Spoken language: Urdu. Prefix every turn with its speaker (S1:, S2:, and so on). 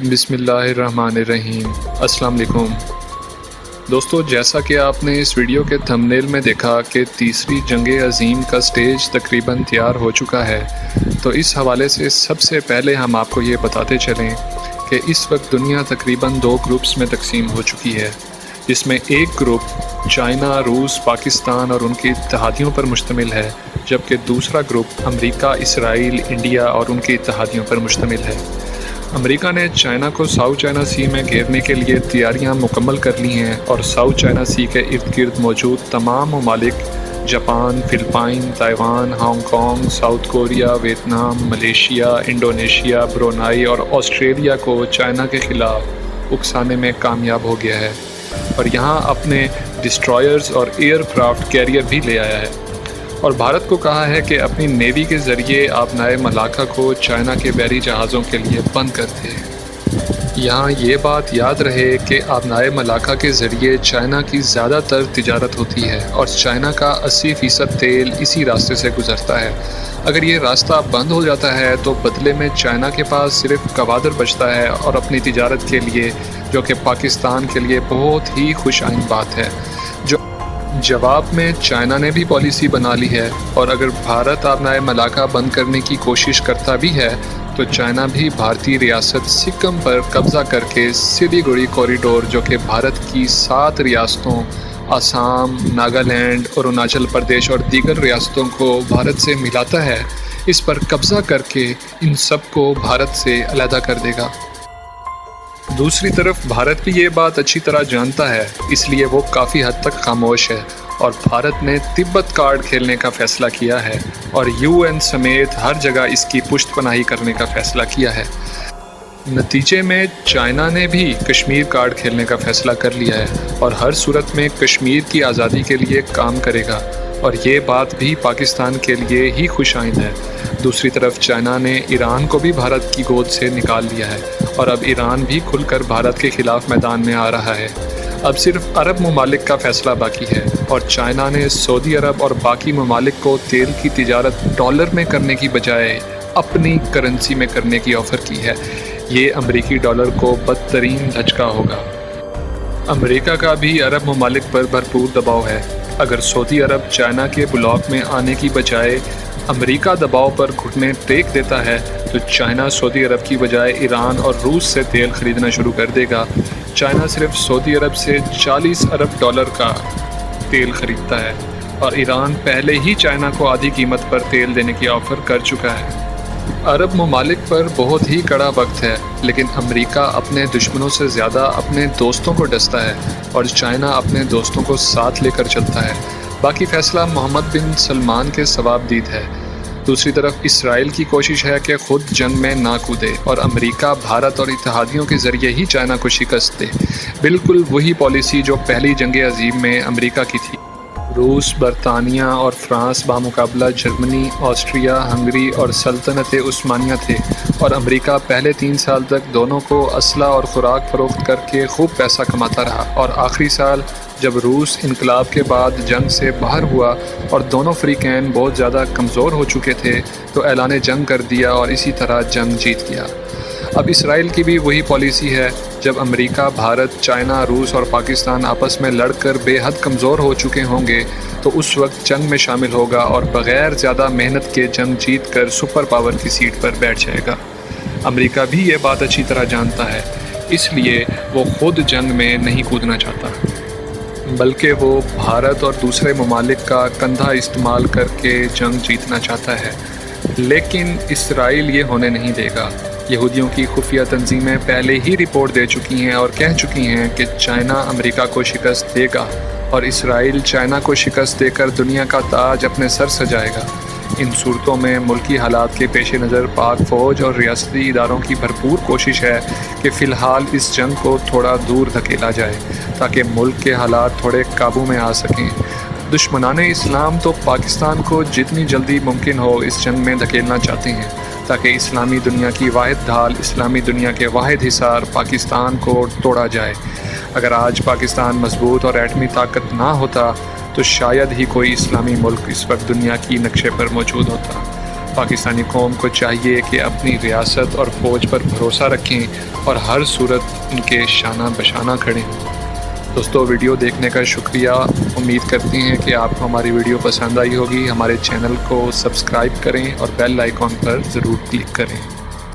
S1: بسم اللہ الرحمن الرحیم۔ السلام علیکم دوستو، جیسا کہ آپ نے اس ویڈیو کے تھمبنیل میں دیکھا کہ تیسری جنگ عظیم کا سٹیج تقریباً تیار ہو چکا ہے، تو اس حوالے سے سب سے پہلے ہم آپ کو یہ بتاتے چلیں کہ اس وقت دنیا تقریباً 2 گروپس میں تقسیم ہو چکی ہے، جس میں ایک گروپ چائنا، روس، پاکستان اور ان کی اتحادیوں پر مشتمل ہے، جبکہ دوسرا گروپ امریکہ، اسرائیل، انڈیا اور ان کی اتحادیوں پر مشتمل ہے۔ امریکہ نے چائنا کو ساؤتھ چائنا سی میں گھیرنے کے لیے تیاریاں مکمل کر لی ہیں اور ساؤتھ چائنا سی کے ارد گرد موجود تمام ممالک Japan, Philippines, Taiwan, Hong Kong, South Korea, Vietnam, Malaysia, Indonesia, Brunei اور آسٹریلیا کو چائنا کے خلاف اکسانے میں کامیاب ہو گیا ہے اور یہاں اپنے ڈسٹرائرز اور ایئر کرافٹ کیریئر بھی لے آیا ہے، اور بھارت کو کہا ہے کہ اپنی نیوی کے ذریعے آبنائے ملاکا کو چائنا کے بحری جہازوں کے لیے بند کر دے۔ یہاں یہ بات یاد رہے کہ آبنائے ملاکا کے ذریعے چائنا کی زیادہ تر تجارت ہوتی ہے اور چائنا کا 80% تیل اسی راستے سے گزرتا ہے۔ اگر یہ راستہ بند ہو جاتا ہے تو بدلے میں چائنا کے پاس صرف گوادر بچتا ہے اور اپنی تجارت کے لیے، جو کہ پاکستان کے لیے بہت ہی خوش آئند بات ہے۔ جواب میں چائنا نے بھی پالیسی بنا لی ہے، اور اگر بھارت آبنائے ملاکا بند کرنے کی کوشش کرتا بھی ہے تو چائنا بھی بھارتی ریاست سکم پر قبضہ کر کے سلیگوڑی کوریڈور، جو کہ بھارت کی 7 ریاستوں آسام، ناگالینڈ، اروناچل پردیش اور دیگر ریاستوں کو بھارت سے ملاتا ہے، اس پر قبضہ کر کے ان سب کو بھارت سے علیحدہ کر دے گا۔ دوسری طرف بھارت بھی یہ بات اچھی طرح جانتا ہے، اس لیے وہ کافی حد تک خاموش ہے، اور بھارت نے تبت کارڈ کھیلنے کا فیصلہ کیا ہے اور UN سمیت ہر جگہ اس کی پشت پناہی کرنے کا فیصلہ کیا ہے۔ نتیجے میں چائنا نے بھی کشمیر کارڈ کھیلنے کا فیصلہ کر لیا ہے اور ہر صورت میں کشمیر کی آزادی کے لیے کام کرے گا، اور یہ بات بھی پاکستان کے لیے ہی خوش آئند ہے۔ دوسری طرف چائنا نے ایران کو بھی بھارت کی گود سے نکال لیا ہے، اور اب ایران بھی کھل کر بھارت کے خلاف میدان میں آ رہا ہے۔ اب صرف عرب ممالک کا فیصلہ باقی ہے، اور چائنا نے سعودی عرب اور باقی ممالک کو تیل کی تجارت ڈالر میں کرنے کی بجائے اپنی کرنسی میں کرنے کی آفر کی ہے۔ یہ امریکی ڈالر کو بدترین دھچکا ہوگا۔ امریکہ کا بھی عرب ممالک پر بھرپور دباؤ ہے۔ اگر سعودی عرب چائنا کے بلاک میں آنے کی بجائے امریکہ دباؤ پر گھٹنے ٹیک دیتا ہے تو چائنا سعودی عرب کی بجائے ایران اور روس سے تیل خریدنا شروع کر دے گا۔ چائنا صرف سعودی عرب سے 40 ارب ڈالر کا تیل خریدتا ہے، اور ایران پہلے ہی چائنا کو آدھی قیمت پر تیل دینے کی آفر کر چکا ہے۔ عرب ممالک پر بہت ہی کڑا وقت ہے، لیکن امریکہ اپنے دشمنوں سے زیادہ اپنے دوستوں کو ڈستا ہے اور چائنا اپنے دوستوں کو ساتھ لے کر چلتا ہے۔ باقی فیصلہ محمد بن سلمان کے ثوابدید ہے۔ دوسری طرف اسرائیل کی کوشش ہے کہ خود جنگ میں نہ کودے اور امریکہ، بھارت اور اتحادیوں کے ذریعے ہی چائنا کو شکست دے، بالکل وہی پالیسی جو پہلی جنگ عظیم میں امریکہ کی تھی۔ روس، برطانیہ اور فرانس بامقابلہ جرمنی، آسٹریا، ہنگری اور سلطنت عثمانیہ تھے، اور امریکہ پہلے 3 سال تک دونوں کو اسلحہ اور خوراک فروخت کر کے خوب پیسہ کماتا رہا، اور آخری سال جب روس انقلاب کے بعد جنگ سے باہر ہوا اور دونوں فریقین بہت زیادہ کمزور ہو چکے تھے تو اعلان جنگ کر دیا اور اسی طرح جنگ جیت گیا۔ اب اسرائیل کی بھی وہی پالیسی ہے۔ جب امریکہ، بھارت، چائنا، روس اور پاکستان آپس میں لڑ کر بے حد کمزور ہو چکے ہوں گے تو اس وقت جنگ میں شامل ہوگا اور بغیر زیادہ محنت کے جنگ جیت کر سپر پاور کی سیٹ پر بیٹھ جائے گا۔ امریکہ بھی یہ بات اچھی طرح جانتا ہے، اس لیے وہ خود جنگ میں نہیں کودنا چاہتا، بلکہ وہ بھارت اور دوسرے ممالک کا کندھا استعمال کر کے جنگ جیتنا چاہتا ہے، لیکن اسرائیل یہ ہونے نہیں دے گا۔ یہودیوں کی خفیہ تنظیمیں پہلے ہی رپورٹ دے چکی ہیں اور کہہ چکی ہیں کہ چائنا امریکہ کو شکست دے گا اور اسرائیل چائنا کو شکست دے کر دنیا کا تاج اپنے سر سجائے گا۔ ان صورتوں میں ملکی حالات کے پیش نظر پاک فوج اور ریاستی اداروں کی بھرپور کوشش ہے کہ فی الحال اس جنگ کو تھوڑا دور دھکیلا جائے تاکہ ملک کے حالات تھوڑے قابو میں آ سکیں۔ دشمنان اسلام تو پاکستان کو جتنی جلدی ممکن ہو اس جنگ میں دھکیلنا چاہتے ہیں تاکہ اسلامی دنیا کی واحد ڈھال، اسلامی دنیا کے واحد حصار پاکستان کو توڑا جائے۔ اگر آج پاکستان مضبوط اور ایٹمی طاقت نہ ہوتا تو شاید ہی کوئی اسلامی ملک اس وقت دنیا کی نقشے پر موجود ہوتا۔ پاکستانی قوم کو چاہیے کہ اپنی ریاست اور فوج پر بھروسہ رکھیں اور ہر صورت ان کے شانہ بشانہ کھڑیں۔ دوستو ویڈیو دیکھنے کا شکریہ، امید کرتے ہیں کہ آپ کو ہماری ویڈیو پسند آئی ہوگی۔ ہمارے چینل کو سبسکرائب کریں اور بیل آئیکن پر ضرور کلک کریں۔